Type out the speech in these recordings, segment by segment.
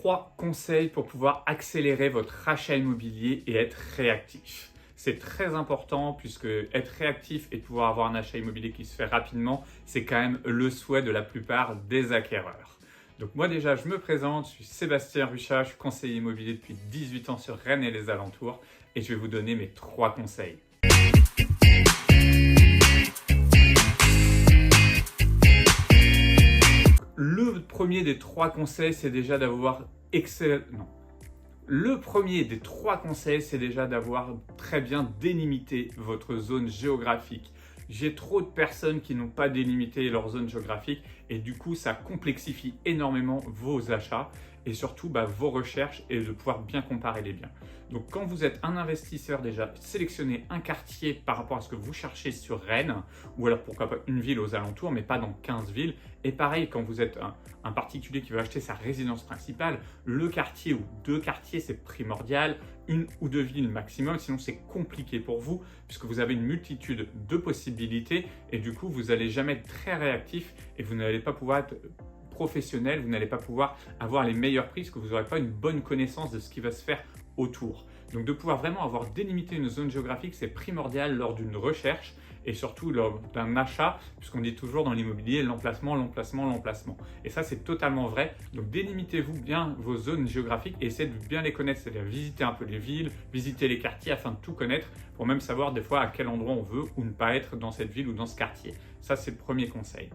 3 conseils pour pouvoir accélérer votre achat immobilier et être réactif. C'est très important puisque être réactif et pouvoir avoir un achat immobilier qui se fait rapidement, c'est quand même le souhait de la plupart des acquéreurs. Donc moi déjà, je me présente, je suis Sébastien Ruchat, je suis conseiller immobilier depuis 18 ans sur Rennes et les alentours et je vais vous donner mes 3 conseils. Le premier des 3 conseils, c'est déjà d'avoir Le premier des 3 conseils, c'est déjà d'avoir très bien délimité votre zone géographique. J'ai trop de personnes qui n'ont pas délimité leur zone géographique et du coup, ça complexifie énormément vos achats et surtout vos recherches et de pouvoir bien comparer les biens. Donc, quand vous êtes un investisseur, déjà, sélectionnez un quartier par rapport à ce que vous cherchez sur Rennes ou alors pourquoi pas une ville aux alentours, mais pas dans 15 villes. Et pareil, quand vous êtes un particulier qui veut acheter sa résidence principale, le quartier ou 2 quartiers, c'est primordial, 1 ou 2 villes maximum, sinon c'est compliqué pour vous puisque vous avez une multitude de possibilités et du coup, vous n'allez jamais être très réactif et vous n'allez pas pouvoir être professionnel, vous n'allez pas pouvoir avoir les meilleurs prix parce que vous n'aurez pas une bonne connaissance de ce qui va se faire autour. Donc de pouvoir vraiment avoir délimité une zone géographique, c'est primordial lors d'une recherche et surtout lors d'un achat, puisqu'on dit toujours dans l'immobilier l'emplacement, l'emplacement, l'emplacement. Et ça, c'est totalement vrai. Donc délimitez-vous bien vos zones géographiques et essayez de bien les connaître, c'est-à-dire visiter un peu les villes, visiter les quartiers afin de tout connaître pour même savoir des fois à quel endroit on veut ou ne pas être dans cette ville ou dans ce quartier. Ça, c'est le premier conseil.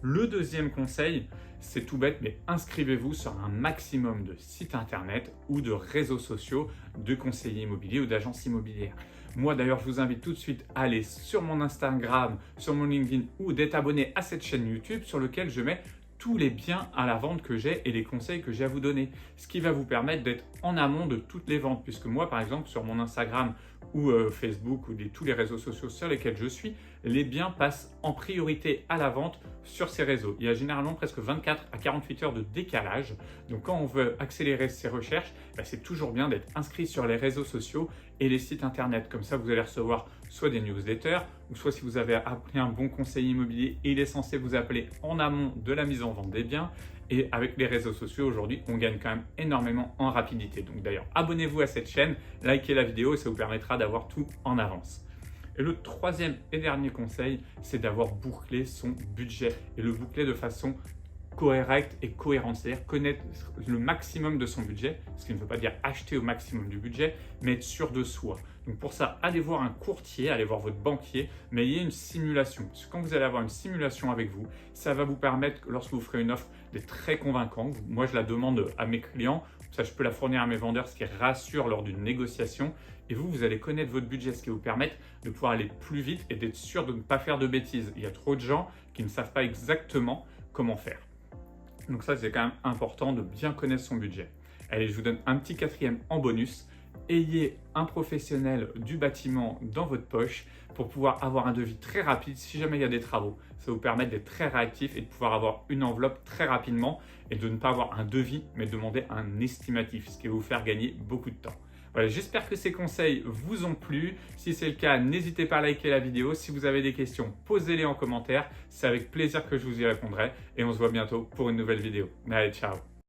Le deuxième conseil, c'est tout bête, mais inscrivez-vous sur un maximum de sites internet ou de réseaux sociaux de conseillers immobiliers ou d'agences immobilières. Moi d'ailleurs, je vous invite tout de suite à aller sur mon Instagram, sur mon LinkedIn ou d'être abonné à cette chaîne YouTube sur laquelle je mets tous les biens à la vente que j'ai et les conseils que j'ai à vous donner. Ce qui va vous permettre d'être en amont de toutes les ventes. Puisque moi, par exemple, sur mon Instagram ou Facebook ou tous les réseaux sociaux sur lesquels je suis, les biens passent en priorité à la vente sur ces réseaux. Il y a généralement presque 24 à 48 heures de décalage. Donc quand on veut accélérer ses recherches, c'est toujours bien d'être inscrit sur les réseaux sociaux et les sites internet. Comme ça, vous allez recevoir soit des newsletters, ou soit si vous avez appelé un bon conseiller immobilier, il est censé vous appeler en amont de la mise en vente des biens. Et avec les réseaux sociaux aujourd'hui, on gagne quand même énormément en rapidité. Donc d'ailleurs, abonnez-vous à cette chaîne, likez la vidéo et ça vous permettra d'avoir tout en avance. Et le troisième et dernier conseil, c'est d'avoir bouclé son budget et le boucler de façon correcte et cohérente, c'est-à-dire connaître le maximum de son budget, ce qui ne veut pas dire acheter au maximum du budget, mais être sûr de soi. Donc pour ça, allez voir un courtier, allez voir votre banquier, mais ayez une simulation. Parce que quand vous allez avoir une simulation avec vous, ça va vous permettre, lorsque vous ferez une offre, d'être très convaincant. Moi, je la demande à mes clients, ça je peux la fournir à mes vendeurs, ce qui rassure lors d'une négociation. Et vous allez connaître votre budget, ce qui va vous permettre de pouvoir aller plus vite et d'être sûr de ne pas faire de bêtises. Il y a trop de gens qui ne savent pas exactement comment faire. Donc ça, c'est quand même important de bien connaître son budget. Allez, je vous donne un petit 4e en bonus. Ayez un professionnel du bâtiment dans votre poche pour pouvoir avoir un devis très rapide si jamais il y a des travaux. Ça va vous permettre d'être très réactif et de pouvoir avoir une enveloppe très rapidement et de ne pas avoir un devis, mais demander un estimatif, ce qui va vous faire gagner beaucoup de temps. Voilà, j'espère que ces conseils vous ont plu. Si c'est le cas, n'hésitez pas à liker la vidéo. Si vous avez des questions, posez-les en commentaire. C'est avec plaisir que je vous y répondrai. Et on se voit bientôt pour une nouvelle vidéo. Allez, ciao!